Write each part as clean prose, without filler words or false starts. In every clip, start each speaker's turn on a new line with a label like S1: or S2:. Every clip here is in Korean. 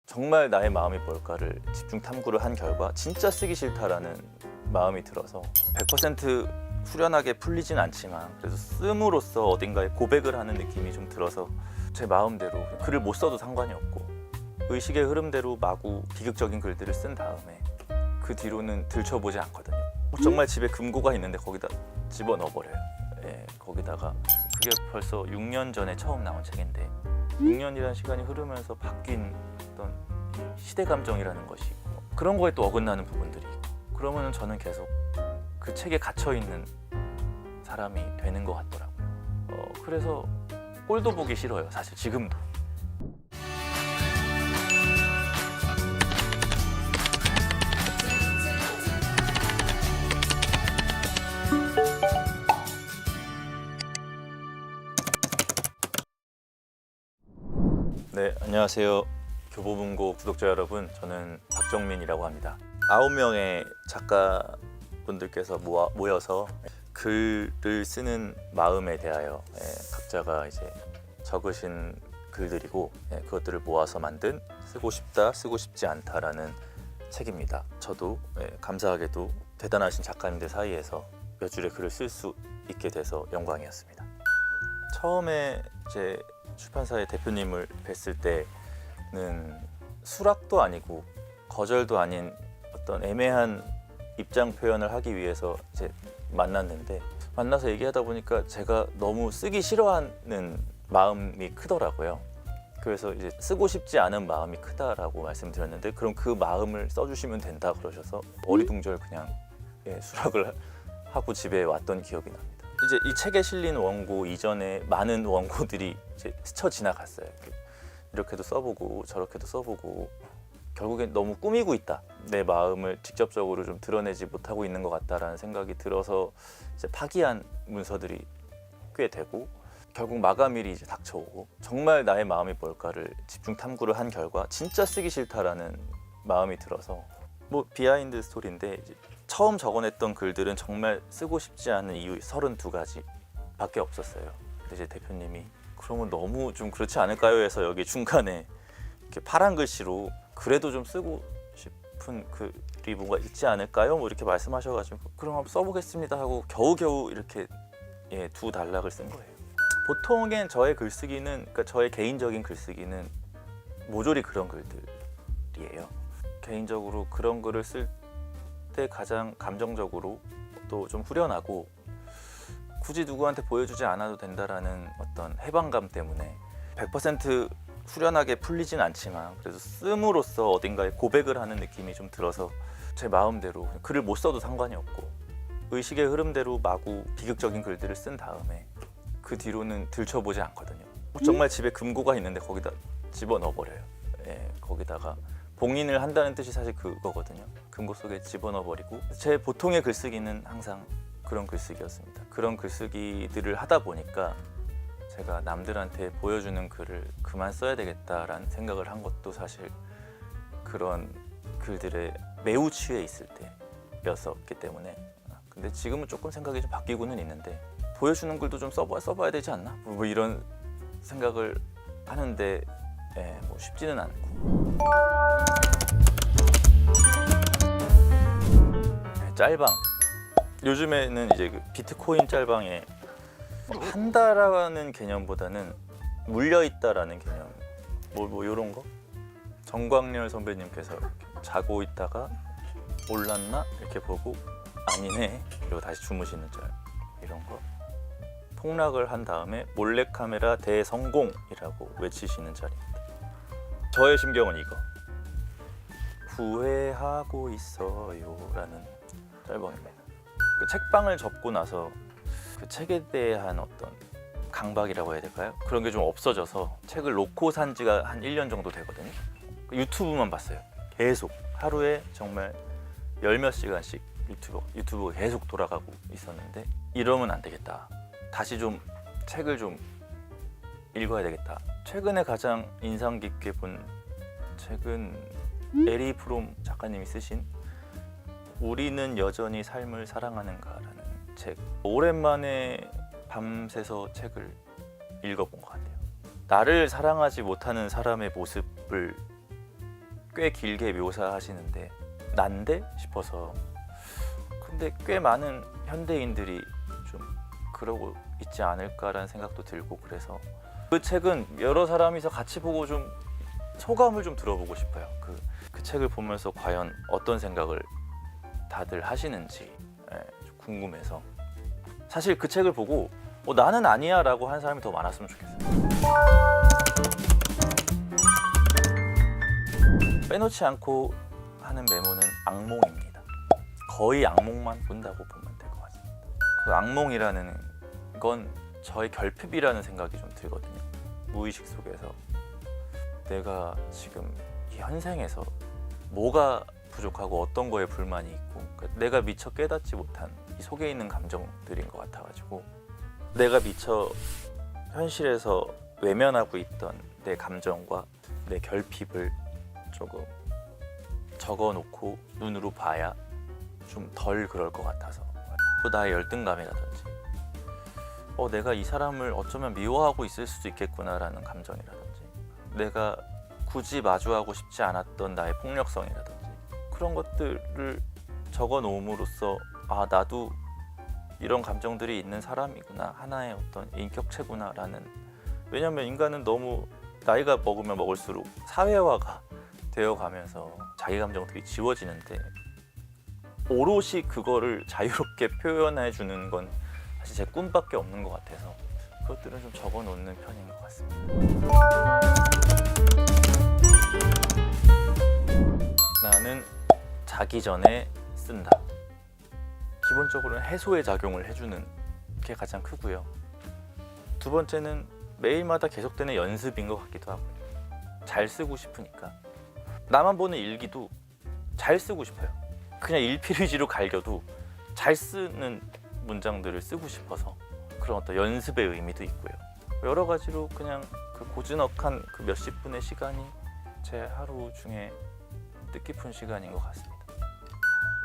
S1: 정말 나의 마음이 뭘까를 집중 탐구를 한 결과 진짜 쓰기 싫다라는 마음이 들어서 100% 후련하게 풀리진 않지만 그래도 씀으로써 어딘가에 고백을 하는 느낌이 좀 들어서 제 마음대로 글을 못 써도 상관이 없고 의식의 흐름대로 마구 비극적인 글들을 쓴 다음에 그 뒤로는 들춰보지 않거든요. 정말 집에 금고가 있는데 거기다 집어넣어버려요. 예, 거기다가 그게 벌써 6년 전에 처음 나온 책인데 6년이라는 시간이 흐르면서 바뀐 어떤 시대 감정이라는 것이 있고 그런 거에 또 어긋나는 부분들이 있고 그러면 저는 계속 그 책에 갇혀 있는 사람이 되는 것 같더라고요. 그래서 꼴도 보기 싫어요, 사실 지금도. 네, 안녕하세요. 교보문고 구독자 여러분, 저는 박정민이라고 합니다. 9명의 작가분들께서 모여서 글을 쓰는 마음에 대하여 각자가 이제 적으신 글들이고 그것들을 모아서 만든 쓰고 싶다, 쓰고 싶지 않다라는 책입니다. 저도 감사하게도 대단하신 작가님들 사이에서 몇 줄의 글을 쓸 수 있게 돼서 영광이었습니다. 처음에 제 출판사의 대표님을 뵀을 때는 수락도 아니고 거절도 아닌 어떤 애매한 입장 표현을 하기 위해서 이제 만났는데 만나서 얘기하다 보니까 제가 너무 쓰기 싫어하는 마음이 크더라고요. 그래서 이제 쓰고 싶지 않은 마음이 크다라고 말씀드렸는데 그럼 그 마음을 써주시면 된다 그러셔서 어리둥절 그냥 수락을 하고 집에 왔던 기억이 납니다. 이제 이 책에 실린 원고 이전에 많은 원고들이 이제 스쳐 지나갔어요. 이렇게도 써보고 저렇게도 써보고 결국엔 너무 꾸미고 있다. 내 마음을 직접적으로 좀 드러내지 못하고 있는 것 같다라는 생각이 들어서 이제 파기한 문서들이 꽤 되고 결국 마감일이 이제 닥쳐오고 정말 나의 마음이 뭘까를 집중 탐구를 한 결과 진짜 쓰기 싫다라는 마음이 들어서 뭐 비하인드 스토리인데 이제 처음 적어냈던 글들은 정말 쓰고 싶지 않은 이유 32가지 밖에 없었어요. 근데 이제 대표님이 그러면 너무 좀 그렇지 않을까요? 해서 여기 중간에 이렇게 파란 글씨로 그래도 좀 쓰고 싶은 글이 뭔가 있지 않을까요? 뭐 이렇게 말씀하셔가지고 그럼 한번 써보겠습니다 하고 겨우겨우 이렇게 두 단락을 쓴 거예요. 보통엔 저의 글쓰기는 그러니까 저의 개인적인 글쓰기는 모조리 그런 글들이에요. 개인적으로 그런 글을 쓸 때 가장 감정적으로 또 좀 후련하고 굳이 누구한테 보여주지 않아도 된다라는 어떤 해방감 때문에 100% 후련하게 풀리진 않지만 그래도 씀으로써 어딘가에 고백을 하는 느낌이 좀 들어서 제 마음대로 글을 못 써도 상관이 없고 의식의 흐름대로 마구 비극적인 글들을 쓴 다음에 그 뒤로는 들춰보지 않거든요. 정말 집에 금고가 있는데 거기다 집어넣어버려요. 거기다가 봉인을 한다는 뜻이 사실 그거거든요. 금고 속에 집어넣어버리고 제 보통의 글쓰기는 항상 그런 글쓰기였습니다. 그런 글쓰기들을 하다 보니까 제가 남들한테 보여주는 글을 그만 써야 되겠다라는 생각을 한 것도 사실 그런 글들에 매우 취해 있을 때였었기 때문에 근데 지금은 조금 생각이 좀 바뀌고는 있는데 보여주는 글도 좀 써봐야 되지 않나? 뭐 이런 생각을 하는데 뭐 쉽지는 않고 짤방 요즘에는 이제 그 비트코인 짤방에 한다라는 개념보다는 물려있다라는 개념 뭐 이런 거 정광렬 선배님께서 이렇게 자고 있다가 올랐나 이렇게 보고 아니네 그리고 다시 주무시는 짤 이런 거 폭락을 한 다음에 몰래카메라 대성공이라고 외치시는 짤입니다. 저의 심경은 이거 후회하고 있어요 라는 짤방입니다. 그 책방을 접고 나서 그 책에 대한 어떤 강박이라고 해야 될까요? 그런 게 좀 없어져서 책을 놓고 산 지가 한 1년 정도 되거든요. 유튜브만 봤어요. 계속 하루에 정말 열몇 시간씩 유튜브가 계속 돌아가고 있었는데 이러면 안 되겠다. 다시 좀 책을 좀 읽어야 되겠다. 최근에 가장 인상 깊게 본 책은 에리 프롬 작가님이 쓰신 우리는 여전히 삶을 사랑하는가라는 책. 오랜만에 밤새서 책을 읽어본 것 같아요. 나를 사랑하지 못하는 사람의 모습을 꽤 길게 묘사하시는데 난데 싶어서. 근데 꽤 많은 현대인들이 좀 그러고 있지 않을까라는 생각도 들고, 그래서 그 책은 여러 사람이서 같이 보고 좀 소감을 좀 들어보고 싶어요. 그 책을 보면서 과연 어떤 생각을 다들 하시는지 좀 궁금해서. 사실 그 책을 보고 나는 아니야 라고 하는 사람이 더 많았으면 좋겠어요. 빼놓지 않고 하는 메모는 악몽입니다. 거의 악몽만 본다고 보면 될 것 같습니다. 그 악몽이라는 건 저의 결핍이라는 생각이 좀 들거든요. 무의식 속에서 내가 지금 이 현생에서 뭐가 부족하고 어떤 거에 불만이 있고, 그러니까 내가 미처 깨닫지 못한 이 속에 있는 감정들인 것 같아가지고, 내가 미처 현실에서 외면하고 있던 내 감정과 내 결핍을 조금 적어놓고 눈으로 봐야 좀 덜 그럴 것 같아서, 또 나의 열등감이라든지 내가 이 사람을 어쩌면 미워하고 있을 수도 있겠구나라는 감정이라든지, 내가 굳이 마주하고 싶지 않았던 나의 폭력성이라든지, 그런 것들을 적어 놓음으로써 나도 이런 감정들이 있는 사람이구나, 하나의 어떤 인격체구나라는. 왜냐하면 인간은 너무 나이가 먹으면 먹을수록 사회화가 되어가면서 자기 감정들이 지워지는데, 오롯이 그거를 자유롭게 표현해 주는 건 사실 제 꿈밖에 없는 것 같아서 그것들은 좀 적어 놓는 편인 것 같습니다. 나는 자기 전에 쓴다. 기본적으로는 해소의 작용을 해주는 게 가장 크고요. 두 번째는 매일마다 계속되는 연습인 것 같기도 하고요. 잘 쓰고 싶으니까. 나만 보는 일기도 잘 쓰고 싶어요. 그냥 일필휘지로 갈겨도 잘 쓰는 문장들을 쓰고 싶어서 그런 어떤 연습의 의미도 있고요. 여러 가지로 그냥 그 고즈넉한 그 몇십 분의 시간이 제 하루 중에 뜻깊은 시간인 것 같습니다.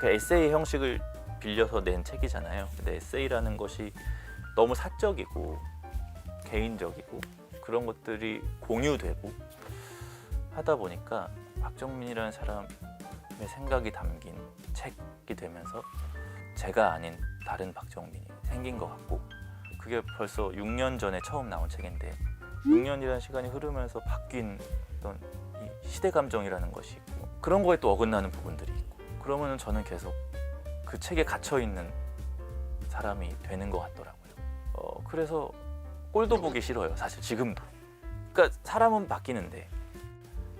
S1: 그 에세이 형식을 빌려서 낸 책이잖아요. 근데 에세이라는 것이 너무 사적이고 개인적이고 그런 것들이 공유되고 하다 보니까 박정민이라는 사람의 생각이 담긴 책이 되면서 제가 아닌 다른 박정민이 생긴 것 같고, 그게 벌써 6년 전에 처음 나온 책인데 6년이라는 시간이 흐르면서 바뀐 어떤 이 시대 감정이라는 것이 있고, 그런 거에 또 어긋나는 부분들이 있고, 그러면 저는 계속 그 책에 갇혀 있는 사람이 되는 것 같더라고요. 그래서 꼴도 보기 싫어요, 사실 지금도. 그러니까 사람은 바뀌는데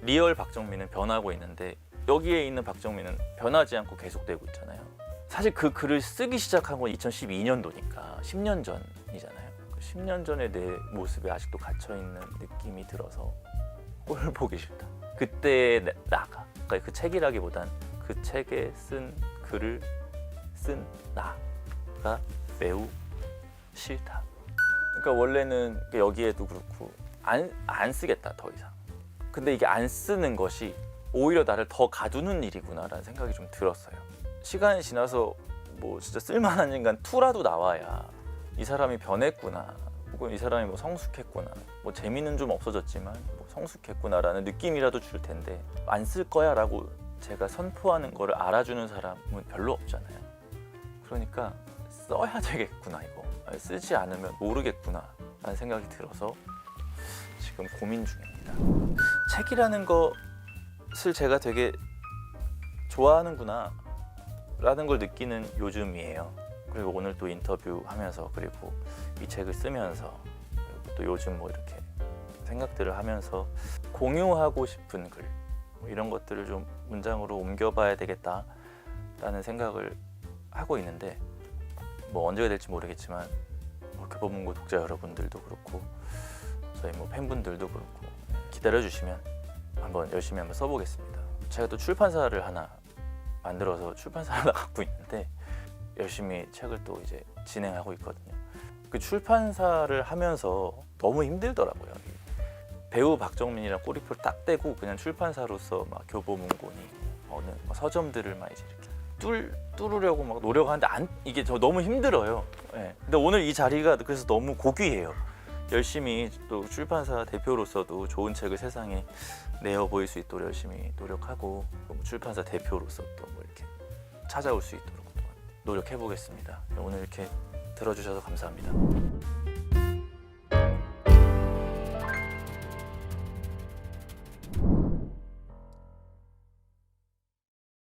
S1: 리얼 박정민은 변하고 있는데 여기에 있는 박정민은 변하지 않고 계속되고 있잖아요. 사실 그 글을 쓰기 시작한 건 2012년도니까 10년 전이잖아요. 10년 전의 내 모습에 아직도 갇혀있는 느낌이 들어서 꼴 보기 싫다. 그때의 나가, 그러니까 그 책이라기보단 그 책에 쓴 글을 쓴 나가 매우 싫다. 그러니까 원래는 여기에도 그렇고 안 쓰겠다, 더 이상. 근데 이게 안 쓰는 것이 오히려 나를 더 가두는 일이구나라는 생각이 좀 들었어요. 시간이 지나서 뭐 진짜 쓸만한 인간 2라도 나와야 이 사람이 변했구나, 혹은 이 사람이 뭐 성숙했구나, 뭐 재미는 좀 없어졌지만 뭐 성숙했구나라는 느낌이라도 줄 텐데, 안 쓸 거야 라고 제가 선포하는 거를 알아주는 사람은 별로 없잖아요. 그러니까 써야 되겠구나, 이거 쓰지 않으면 모르겠구나 라는 생각이 들어서 지금 고민 중입니다. 책이라는 것을 제가 되게 좋아하는구나 라는 걸 느끼는 요즘이에요. 그리고 오늘 또 인터뷰하면서, 그리고 이 책을 쓰면서, 그리고 또 요즘 뭐 이렇게 생각들을 하면서 공유하고 싶은 글, 뭐 이런 것들을 좀 문장으로 옮겨봐야 되겠다라는 생각을 하고 있는데, 뭐 언제가 될지 모르겠지만 뭐 교보문고 독자 여러분들도 그렇고 저희 뭐 팬분들도 그렇고 기다려주시면 한번 열심히 한번 써보겠습니다. 제가 또 출판사를 하나 만들어서 출판사를 하나 갖고 있는데 열심히 책을 또 이제 진행하고 있거든요. 그 출판사를 하면서 너무 힘들더라고요. 배우 박정민이랑 꼬리표를 딱 떼고 그냥 출판사로서 막 교보문고니 어느 서점들을 막 이제 이렇게 뚫으려고 막 노력하는데 이게 저 너무 힘들어요. 네. 근데 오늘 이 자리가 그래서 너무 고귀해요. 열심히 또 출판사 대표로서도 좋은 책을 세상에 내어 보일 수 있도록 열심히 노력하고 뭐 출판사 대표로서 또 뭐 이렇게 찾아올 수 있도록 또 노력해 보겠습니다. 오늘 이렇게 들어주셔서 감사합니다.